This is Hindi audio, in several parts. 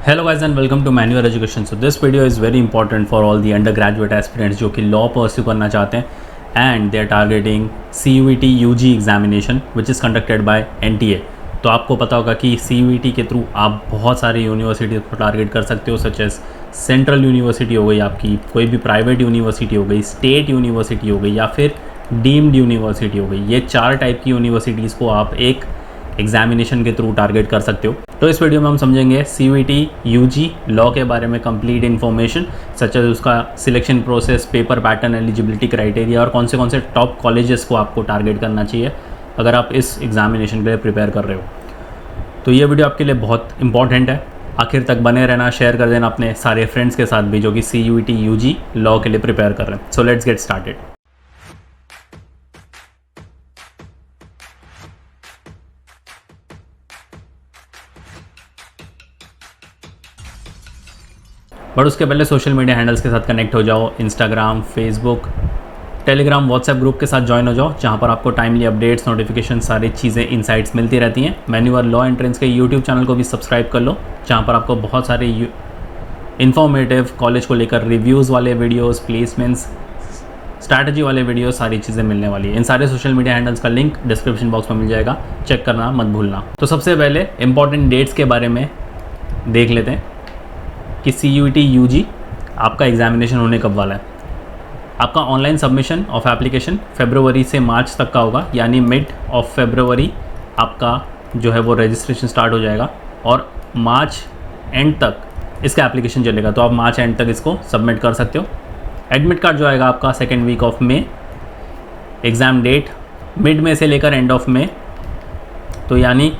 Hello guys and welcome to Manual Education. So this video is very important for all the undergraduate aspirants जो कि लॉ परस्यू करना चाहते हैं and they are targeting CUET UG examination which is conducted by NTA. तो आपको पता होगा कि CUET के थ्रू आप बहुत सारी यूनिवर्सिटी को टारगेट कर सकते हो, सच एज सेंट्रल यूनिवर्सिटी हो गई, आपकी कोई भी प्राइवेट यूनिवर्सिटी हो गई, स्टेट यूनिवर्सिटी हो गई या फिर डीम्ड यूनिवर्सिटी हो गई। ये 4 टाइप की यूनिवर्सिटीज़ को आप एक एग्जामिनेशन के थ्रू टारगेट कर सकते हो। तो इस वीडियो में हम समझेंगे CUET UG लॉ के बारे में कंप्लीट इन्फॉर्मेशन, सच एज उसका selection process, paper pattern, eligibility criteria और कौन से टॉप कॉलेजेस को आपको टारगेट करना चाहिए अगर आप इस एग्जामिनेशन के लिए प्रिपेयर कर रहे हो। तो ये वीडियो आपके लिए बहुत इंपॉर्टेंट है, आखिर तक बने रहना, शेयर कर देना अपने सारे फ्रेंड्स के साथ भी जो कि CUET UG लॉ के लिए प्रिपेयर कर रहे हैं। So let's get started. But उसके पहले सोशल मीडिया हैंडल्स के साथ कनेक्ट हो जाओ, Instagram, Facebook, Telegram, WhatsApp group के साथ ज्वाइन हो जाओ, जहां पर आपको टाइमली अपडेट्स, नोटिफिकेशन, सारी चीज़ें, इनसाइट्स मिलती रहती हैं। मैन्युअल लॉ एंट्रेंस के यूट्यूब चैनल को भी सब्सक्राइब कर लो, जहां पर आपको बहुत सारे इन्फॉर्मेटिव कॉलेज को लेकर रिव्यूज़ वाले वीडियोज़, प्लेसमेंट्स, स्ट्रैटेजी वाले वीडियो, सारी चीज़ें मिलने वाली है। इन सारे सोशल मीडिया हैंडल्स का लिंक डिस्क्रिप्शन बॉक्स में मिल जाएगा, चेक करना मत भूलना। तो सबसे पहले इंपॉर्टेंट डेट्स के बारे में देख लेते हैं कि CUET UG आपका एग्जामिनेशन होने कब वाला है। आपका ऑनलाइन सबमिशन ऑफ एप्लीकेशन फरवरी से मार्च तक का होगा, यानी मिड ऑफ फरवरी आपका जो है वो रजिस्ट्रेशन स्टार्ट हो जाएगा और मार्च एंड तक इसका एप्लीकेशन चलेगा। तो आप मार्च एंड तक इसको सबमिट कर सकते हो। एडमिट कार्ड जो आएगा आपका second week of May, exam date mid में से लेकर एंड ऑफ मे, तो यानी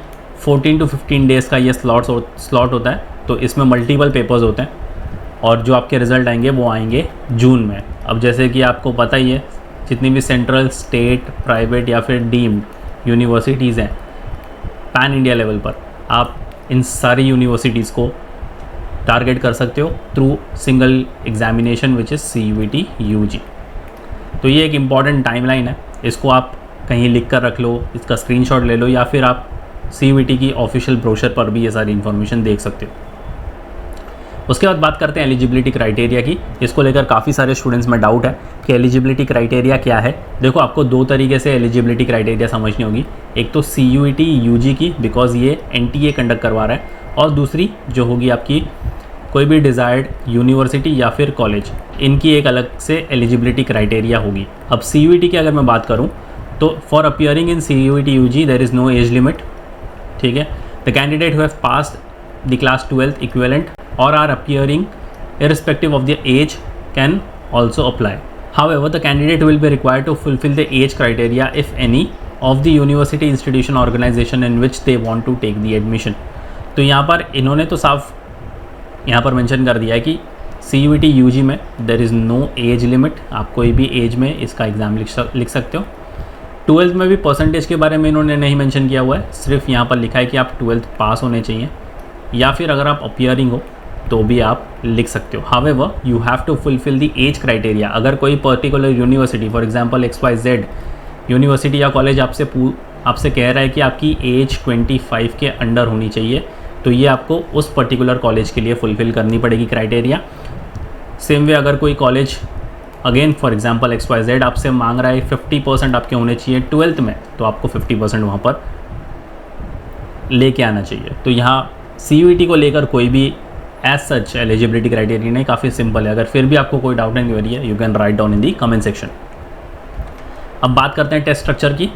14 to 15 डेज़ का ये स्लॉट होता है। तो इसमें मल्टीपल पेपर्स होते हैं और जो आपके रिज़ल्ट आएंगे वो आएंगे जून में। अब जैसे कि आपको पता ही है, जितनी भी सेंट्रल, स्टेट, प्राइवेट या फिर डीम्ड यूनिवर्सिटीज़ हैं पैन इंडिया लेवल पर, आप इन सारी यूनिवर्सिटीज़ को टारगेट कर सकते हो through single examination which is CUET UG। तो ये एक इम्पॉर्टेंट टाइमलाइन है, इसको आप कहीं लिख कर रख लो, इसका स्क्रीनशॉट ले लो या फिर आप CUET की ऑफिशियल ब्रोशर पर भी ये सारी इन्फॉर्मेशन देख सकते हो। उसके बाद बात करते हैं एलिजिबिलिटी क्राइटेरिया की। इसको लेकर काफ़ी सारे स्टूडेंट्स में डाउट है कि एलिजिबिलिटी क्राइटेरिया क्या है। देखो, आपको 2 तरीके से एलिजिबिलिटी क्राइटेरिया समझनी होगी। एक तो CUET UG की, बिकॉज ये NTA कंडक्ट करवा रहा है, और दूसरी जो होगी आपकी कोई भी डिज़ायर्ड यूनिवर्सिटी या फिर कॉलेज, इनकी एक अलग से एलिजिबिलिटी क्राइटेरिया होगी। अब CUET की अगर मैं बात करूँ तो for appearing in CUET UG there is no age limit, ठीक है। The candidate who have passed the class 12th equivalent or are appearing irrespective of the age can also apply. However, the candidate will be required to fulfill the age criteria if any of the university, institution, organization in which they want to take the admission. तो यहाँ पर इन्होंने तो साफ यहाँ पर मेंशन कर दिया है कि CUET UG में there is no age limit, आप कोई भी एज में इसका एग्ज़ाम लिख सकते हो। 12th में भी परसेंटेज के बारे में इन्होंने नहीं मेंशन किया हुआ है, सिर्फ यहाँ पर लिखा है कि आप 12th पास होने चाहिए या फिर अगर आप अपियरिंग हो तो भी आप लिख सकते हो। However you have to fulfil the age criteria. अगर कोई particular university, for example XYZ university या कॉलेज आपसे कह रहा है कि आपकी एज 25 के अंडर होनी चाहिए, तो ये आपको उस पर्टिकुलर कॉलेज के लिए फुलफिल करनी पड़ेगी क्राइटेरिया। सेम वे अगर कोई college again for example XYZ आपसे मांग रहा है 50% आपके होने चाहिए 12th में, तो आपको 50% वहाँ पर लेके आना चाहिए। तो यहाँ CUET को लेकर कोई भी एज सच एलिजिबिलिटी क्राइटेरिया नहीं, काफ़ी सिंपल है। अगर फिर भी आपको कोई डाउट नहीं हो रही है, you can write down in the comment section. अब बात करते हैं टेस्ट स्ट्रक्चर की।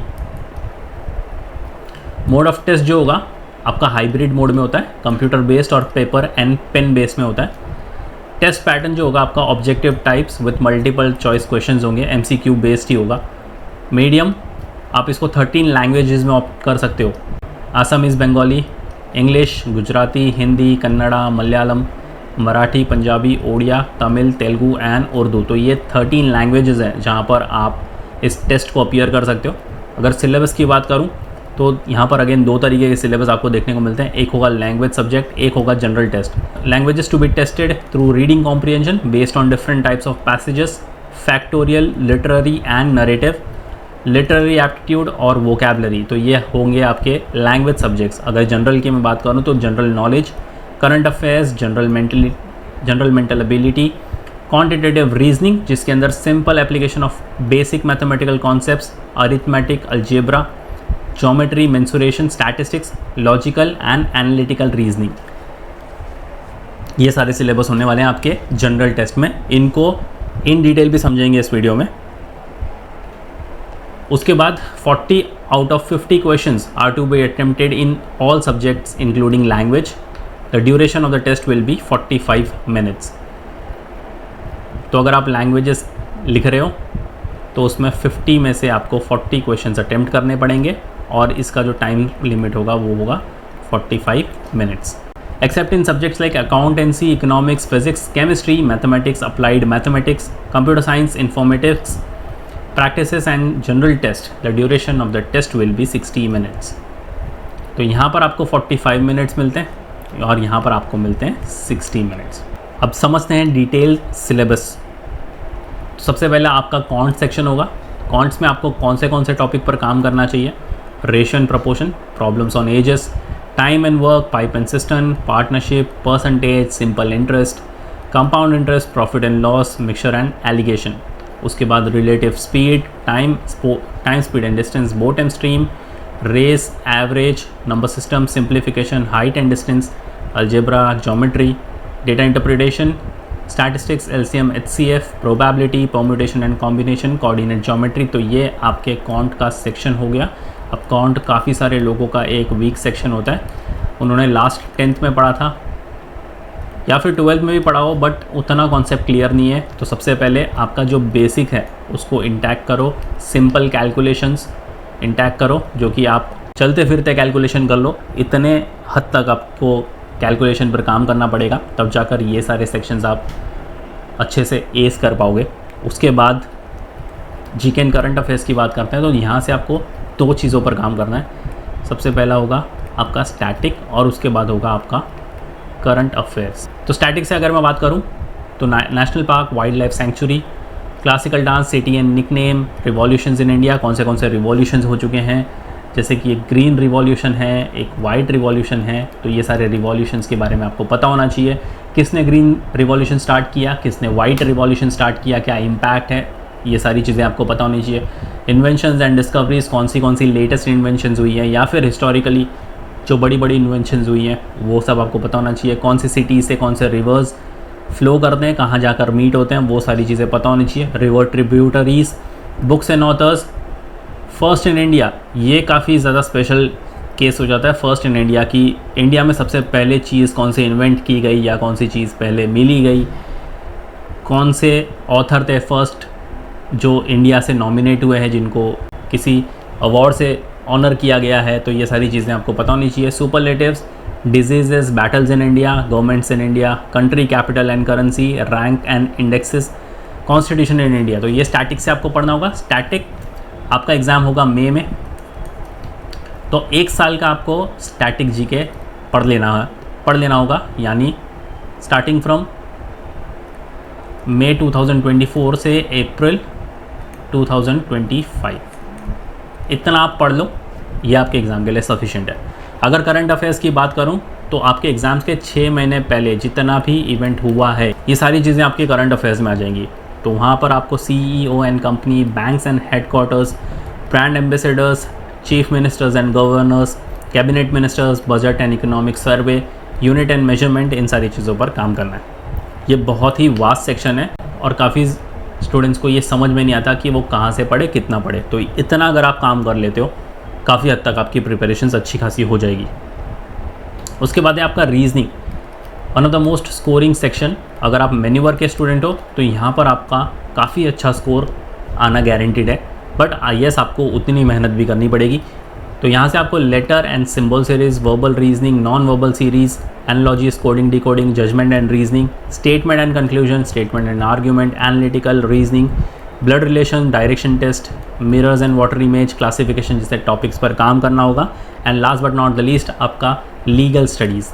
मोड ऑफ टेस्ट जो होगा आपका हाइब्रिड मोड में होता है, कंप्यूटर बेस्ड और पेपर एंड पेन बेस्ड में होता है। टेस्ट पैटर्न जो होगा आपका objective types with multiple choice questions होंगे, MCQ बेस्ड ही होगा। मीडियम आप इसको 13 लैंग्वेजेस में ऑप्ट कर सकते हो, Assamese, Bengali, English, Gujarati, Hindi, Kannada, Malayalam, Marathi, Punjabi, Odia, Tamil, Telugu and Urdu. तो ये 13 लैंग्वेजेस हैं जहाँ पर आप इस टेस्ट को अपीयर कर सकते हो। अगर सिलेबस की बात करूँ तो यहाँ पर अगेन 2 तरीके के सिलेबस आपको देखने को मिलते हैं। एक होगा लैंग्वेज सब्जेक्ट, एक होगा general test. Languages to be tested through reading comprehension based on different types of passages, factorial, literary and narrative, literary aptitude और वोकैबलरी। तो ये होंगे आपके लैंग्वेज सब्जेक्ट्स। अगर जनरल की मैं बात करूँ तो general knowledge, current affairs, general mental ability, quantitative reasoning जिसके अंदर simple application of basic mathematical concepts, arithmetic, algebra, geometry, mensuration, statistics, logical and analytical reasoning, ये सारे सिलेबस होने वाले हैं आपके जनरल टेस्ट में। इनको इन डिटेल भी समझेंगे इस वीडियो में। उसके बाद 40 out of 50 questions are to be attempted in all subjects including language. The duration of the test will be 45 minutes. तो अगर आप लैंग्वेजेस लिख रहे हो तो उसमें 50 में से आपको 40 क्वेश्चंस अटेम्प्ट करने पड़ेंगे और इसका जो टाइम लिमिट होगा वो होगा 45 minutes. Except in subjects like accountancy, economics, physics, chemistry, mathematics, applied mathematics, computer science, informatics, practices and general test, the duration of the test will be 60 minutes. तो यहाँ पर आपको 45 मिनट्स मिलते हैं और यहाँ पर आपको मिलते हैं 60 मिनट्स। अब समझते हैं डिटेल सिलेबस। तो सबसे पहले आपका कॉन्ट सेक्शन होगा। कॉन्ट्स में आपको कौन से टॉपिक पर काम करना चाहिए? Ratio and proportion, problems on ages, time and work, pipe and cistern, partnership, percentage, simple interest, compound interest, profit and loss, mixture and alligation. उसके बाद relative speed, time speed and distance, boat and stream, race, average, number system, simplification, height and distance, algebra, geometry, data interpretation, statistics, LCM, HCF, probability, permutation and combination, coordinate geometry. तो ये आपके कॉन्ट का सेक्शन हो गया। अब कॉन्ट काफ़ी सारे लोगों का एक वीक सेक्शन होता है। उन्होंने लास्ट 10th में पढ़ा था या फिर 12th में भी पढ़ा हो, बट उतना कॉन्सेप्ट क्लियर नहीं है। तो सबसे पहले आपका जो बेसिक है उसको इंटैक्ट करो, सिंपल कैलकुलेशंस इंटैक्ट करो, जो कि आप चलते फिरते कैलकुलेशन कर लो। इतने हद तक आपको कैलकुलेशन पर काम करना पड़ेगा, तब जाकर ये सारे सेक्शंस आप अच्छे से एस कर पाओगे। उसके बाद जीके एंड करंट अफेयर्स की बात करते हैं तो यहाँ से आपको 2 चीज़ों पर काम करना है। सबसे पहला होगा आपका स्टैटिक और उसके बाद होगा आपका करंट अफेयर्स। तो स्टैटिक से अगर मैं बात करूं तो national park, wild life sanctuary, classical dance, city and nickname, revolutions in India, कौन से रिवॉल्यूशंस हो चुके हैं, जैसे कि एक ग्रीन रिवॉल्यूशन है, एक वाइट रिवॉल्यूशन है। तो ये सारे रिवॉल्यूशंस के बारे में आपको पता होना चाहिए। किसने ग्रीन रिवॉल्यूशन स्टार्ट किया, किसने वाइट रिवॉल्यूशन स्टार्ट किया, क्या इम्पैक्ट है, ये सारी चीज़ें आपको पता होनी चाहिए। इन्वेंशंस एंड डिस्कवरीज, कौन सी लेटेस्ट इन्वेंशंस हुई हैं या फिर हिस्टोरिकली जो बड़ी इन्वेंशंस हुई हैं वो सब आपको पता होना चाहिए। कौन सी सिटी से कौन से रिवर्स फ्लो करते हैं, कहाँ जाकर मीट होते हैं, वो सारी चीज़ें पता होनी चाहिए। River tributaries, books and authors, first in India, ये काफ़ी ज़्यादा स्पेशल केस हो जाता है फर्स्ट इन इंडिया की। इंडिया में सबसे पहले चीज़ कौन सी इन्वेंट की गई या कौन सी चीज़ पहले मिली गई, कौन से ऑथर थे फर्स्ट जो इंडिया से नॉमिनेट हुए हैं, जिनको किसी अवार्ड से ऑनर किया गया है। तो ये सारी चीज़ें आपको पता होनी चाहिए। Superlatives, diseases, battles in India, governments in India, country capital and currency, rank and indexes, constitution in India. तो ये स्टैटिक से आपको पढ़ना होगा। स्टैटिक आपका एग्ज़ाम होगा मई में, तो 1 साल का आपको स्टैटिक जीके पढ़ लेना होगा, यानी स्टार्टिंग फ्रॉम मई 2024 से अप्रैल 2025, इतना आप पढ़ लो, ये आपके एग्ज़ाम के लिए सफिशिएंट है। अगर करंट अफेयर्स की बात करूं तो आपके एग्ज़ाम्स के 6 महीने पहले जितना भी इवेंट हुआ है ये सारी चीज़ें आपके करंट अफेयर्स में आ जाएंगी। तो वहाँ पर आपको CEO and company, banks and headquarters, brand ambassadors, chief ministers and governors, cabinet ministers, budget and economic survey, unit and measurement, इन सारी चीज़ों पर काम करना है। ये बहुत ही वास्ट सेक्शन है और काफ़ी स्टूडेंट्स को ये समझ में नहीं आता कि वो कहाँ से पढ़े, कितना पढ़े। तो इतना अगर आप काम कर लेते हो काफ़ी हद तक आपकी प्रिपरेशंस अच्छी खासी हो जाएगी। उसके बाद है आपका reasoning, one of the most scoring section. अगर आप मैन्यूवर के स्टूडेंट हो तो यहाँ पर आपका काफ़ी अच्छा स्कोर आना गारंटीड है, बट IAS आपको उतनी मेहनत भी करनी पड़ेगी। तो यहाँ से आपको letter and symbol series, verbal reasoning, non verbal series, analogy, coding, decoding, judgement and reasoning, statement and conclusion, statement and argument, analytical reasoning, blood relation, direction test, mirrors and water image, classification, जैसे टॉपिक्स पर काम करना होगा। And last but not the least आपका लीगल स्टडीज़।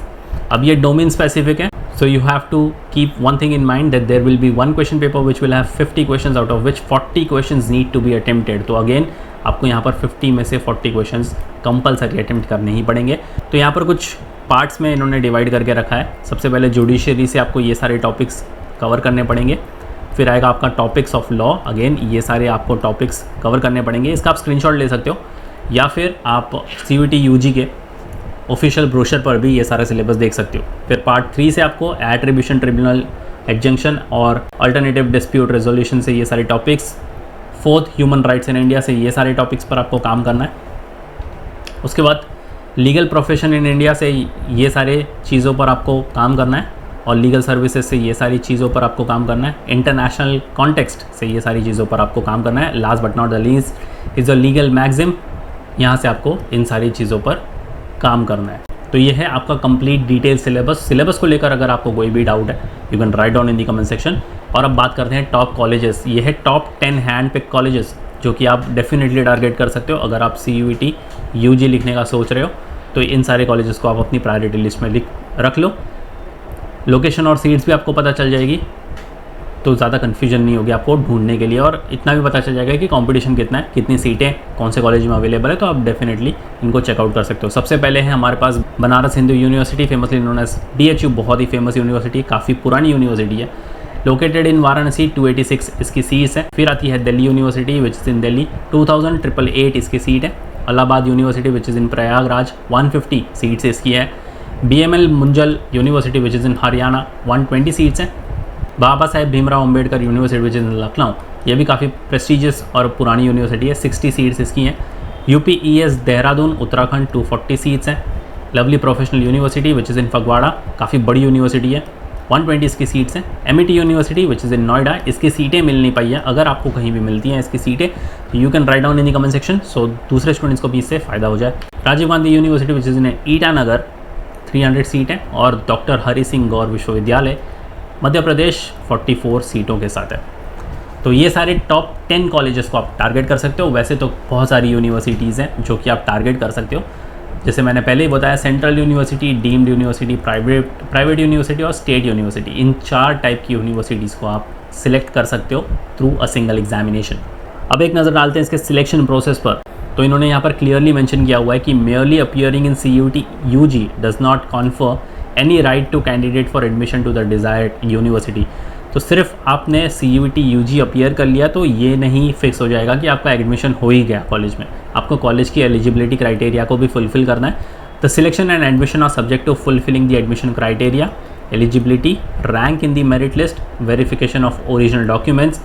अब ये डोमेन स्पेसिफिक है, so you have to keep one thing in mind that there will be one question paper which will have 50 questions, out of which 40 questions need to be attempted। तो अगेन आपको यहाँ पर 50 में से 40 क्वेश्चंस कंपलसरी अटेम्प्ट करने ही पड़ेंगे। तो यहाँ पर कुछ पार्ट्स में इन्होंने डिवाइड करके रखा है। सबसे पहले जुडिशरी से आपको ये सारे टॉपिक्स कवर करने पड़ेंगे, फिर आएगा आपका टॉपिक्स ऑफ लॉ, अगेन ये सारे आपको टॉपिक्स कवर करने पड़ेंगे। इसका आप स्क्रीनशॉट ले सकते हो या फिर आप CUET UG के ऑफिशियल ब्रोशर पर भी ये सारा सिलेबस देख सकते हो। फिर पार्ट 3 से आपको एट्रीब्यूशन ट्रिब्यूनल एडजंक्शन और अल्टरनेटिव डिस्प्यूट रेजोल्यूशन से ये सारे topics, fourth human rights in India से ये सारे टॉपिक्स पर आपको काम करना है। उसके बाद लीगल प्रोफेशन इन इंडिया से ये सारे चीज़ों पर आपको काम करना है और लीगल सर्विसेज से ये सारी चीज़ों पर आपको काम करना है। इंटरनेशनल कॉन्टेक्स्ट से ये सारी चीज़ों पर आपको काम करना है। Last but not the least is a legal maxim, यहाँ से आपको इन सारी चीज़ों पर काम करना है। तो ये है आपका कंप्लीट डिटेल सिलेबस को लेकर अगर आपको कोई भी डाउट है you can write down in the comment section. और अब बात करते हैं टॉप कॉलेजेस। ये है टॉप 10 हैंड पिक कॉलेजेस जो कि आप डेफिनेटली टारगेट कर सकते हो। अगर आप CUET UG लिखने का सोच रहे हो तो इन सारे कॉलेजेस को आप अपनी प्रायोरिटी लिस्ट में रख लो। लोकेशन और सीट्स भी आपको पता चल जाएगी, तो ज़्यादा कन्फ्यूजन नहीं होगी आपको ढूंढने के लिए, और इतना भी पता चल जाएगा कि कंपटीशन कितना है, कितनी सीटें कौन से कॉलेज में अवेलेबल है, तो आप डेफिनेटली इनको चेकआउट कर सकते हो। सबसे पहले है हमारे पास Banaras Hindu university, famously known as BHU, बहुत ही फेमस यूनिवर्सिटी, काफ़ी पुरानी यूनिवर्सिटी है, लोकेटेड इन वाराणसी, 286 इसकी सीट्स है। फिर आती है Delhi university which is in Delhi, 2888 इसकी सीट है। Allahabad university which is in Prayagraj, 150 seats इसकी है। BML Munjal university which is in Haryana, 120 seats हैं। Baba Saheb Bhimrao Ambedkar university which is in Lucknow, ये भी काफ़ी प्रेस्टिजियस और पुरानी यूनिवर्सिटी है, 60 सीट्स इसकी हैं। UPES देहरादून उत्तराखंड, 240 सीट्स हैं। Lovely professional university which is इन फगवाड़ा, काफ़ी बड़ी यूनिवर्सिटी है, 120 इसकी सीट्स हैं। MIT यूनिवर्सिटी विच इज़ इन नोएडा, इसकी सीटें मिल नहीं पाई है, अगर आपको कहीं भी मिलती हैं इसकी सीटें तो you can write down in the comment section, so दूसरे स्टूडेंट्स को भी इससे फ़ायदा हो जाए। Rajiv Gandhi university which is in Itanagar, 300 seat हैं। और डॉक्टर हरि सिंह गौर विश्वविद्यालय मध्य प्रदेश, 44 सीटों के साथ है। तो ये सारे टॉप 10 कॉलेजेस को आप टारगेट कर सकते हो। वैसे तो बहुत सारी यूनिवर्सिटीज़ हैं जो कि आप टारगेट कर सकते हो, जैसे मैंने पहले ही बताया, central university, deemed university, private university और स्टेट यूनिवर्सिटी, इन 4 टाइप की यूनिवर्सिटीज़ को आप सिलेक्ट कर सकते हो थ्रू अ सिंगल एग्जामिनेशन। अब एक नज़र डालते हैं इसके सिलेक्शन प्रोसेस पर। तो इन्होंने यहाँ पर क्लियरली मेंशन किया हुआ है कि merely appearing in CUET UG does not confer any right to candidate for admission to the desired university. तो सिर्फ आपने CUET UG अपीयर कर लिया तो ये नहीं फिक्स हो जाएगा कि आपका एडमिशन हो ही गया कॉलेज में, आपको कॉलेज की एलिजिबिलिटी क्राइटेरिया को भी फुलफिल करना है। The selection and admission are subject to fulfilling the admission criteria, eligibility, rank in the merit list, verification of original documents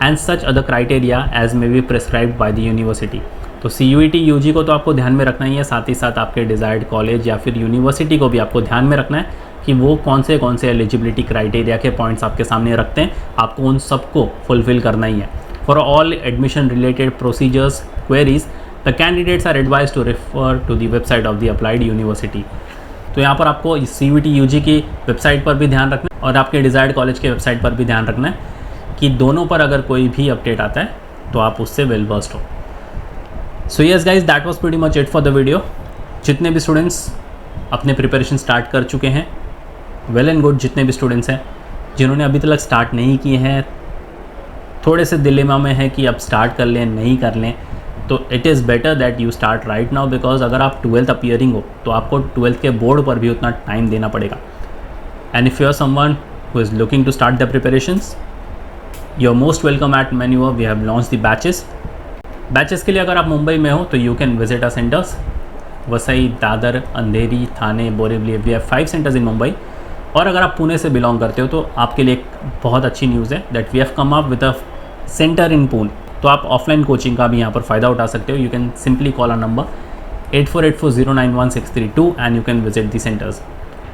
and such other criteria as may be prescribed by the university. तो CUET UG को तो आपको ध्यान में रखना ही है, साथ ही साथ आपके डिज़ायर्ड कॉलेज या फिर यूनिवर्सिटी को भी आपको ध्यान में रखना है कि वो कौन से एलिजिबिलिटी क्राइटेरिया के पॉइंट्स आपके सामने रखते हैं, आपको उन सबको फुलफिल करना ही है। For all admission related procedures queries the candidates are advise to refer to the website of the applied university. तो यहाँ पर आपको CUET UG की वेबसाइट पर भी ध्यान रखना है और आपके डिज़ायर्ड कॉलेज के वेबसाइट पर भी ध्यान रखना है कि दोनों पर अगर कोई भी अपडेट आता है तो आप उससे वेल वर्स्ड हो। So yes guys, that was pretty much it for the video. जितने भी स्टूडेंट्स अपने प्रिपरेशन स्टार्ट कर चुके हैं, वेल एंड गुड। जितने भी स्टूडेंट्स हैं जिन्होंने अभी तक स्टार्ट नहीं किए हैं, थोड़े से दिलेमा में है कि अब स्टार्ट कर लें नहीं कर लें, तो it is better that you start right now, because अगर आप 12th अपीयरिंग हो तो आपको 12th के बोर्ड पर भी उतना टाइम देना पड़ेगा। And if you are someone who is looking to start the preparations, you are most welcome at Manyour. We have launch the batches के लिए अगर आप मुंबई में हो तो you can visit our centres, Vasai, Dadar, Andheri, Thane, Borivali. We have 5 centres in Mumbai. और अगर आप पुणे से बिलोंग करते हो तो आपके लिए एक बहुत अच्छी न्यूज़ है that we have come up with a centre in Pune. तो आप ऑफलाइन कोचिंग का भी यहाँ पर फ़ायदा उठा सकते हो। You can simply call a number 8484091632 and you can visit the centres.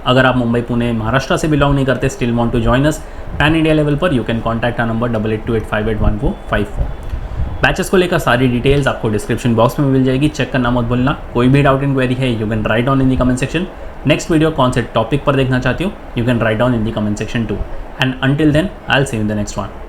अगर आप मुंबई, पुणे, महाराष्ट्र से बिलोंग नहीं करते, still want to join us pan India level पर, you can contact a number 8828581454। Batches को लेकर सारी डिटेल्स आपको डिस्क्रिप्शन बॉक्स में मिल जाएगी, चेक करना मत भूलना। कोई भी डाउट इंक्वायरी है you can write down in the comment section. Next video कौन से टॉपिक पर देखना चाहती हो you can write down in the comment section too. And until then I will see you in the next one.